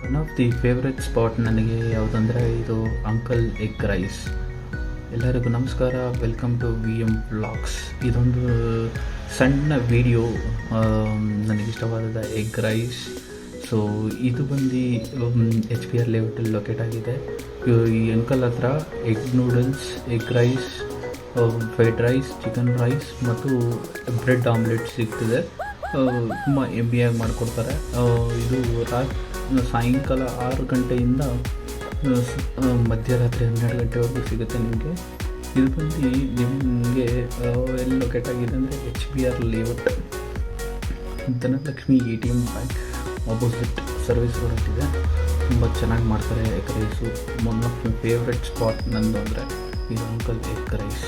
One of the favourite spot ನನಗೆ ಯಾವುದಂದರೆ ಇದು uncle egg rice. ಎಲ್ಲರಿಗೂ ನಮಸ್ಕಾರ, ವೆಲ್ಕಮ್ ಟು VM ವ್ಲಾಗ್ಸ್. ಇದೊಂದು ಸಣ್ಣ ವಿಡಿಯೋ, ನನಗಿಷ್ಟವಾದ ಎಗ್ ರೈಸ್. ಸೊ ಇದು ಬಂದು HPR ಲೇಔಟಲ್ಲಿ ಲೊಕೇಟ್ ಆಗಿದೆ. ಈ ಅಂಕಲ್ ಹತ್ರ egg noodles, egg rice, fried rice, chicken rice ಮತ್ತು ಬ್ರೆಡ್ ಆಮ್ಲೆಟ್ ಸಿಗ್ತಿದೆ. ತುಂಬ ಎಮ್ಮಿಯಾಗಿ ಮಾಡಿಕೊಡ್ತಾರೆ. ಇದು ಸಾಯಂಕಾಲ 6 ಗಂಟೆಯಿಂದ ಮಧ್ಯರಾತ್ರಿ 12 ಗಂಟೆವರೆಗೂ ಸಿಗುತ್ತೆ ನಿಮಗೆ. ಇದು ಬಂದು ನಿಮಗೆ ಎಲ್ಲಿ ಲೊಕೇಟ್ ಆಗಿದೆ ಅಂದರೆ HPR layout, Dhanalakshmi ATM bank opposite service road ಇದೆ. ತುಂಬ ಚೆನ್ನಾಗಿ ಮಾಡ್ತಾರೆ egg rice. One of my favourite spot ನಂದು ಅಂದರೆ ಇದು ಅಂಕಲ್ ಎಗ್ ರೈಸ್.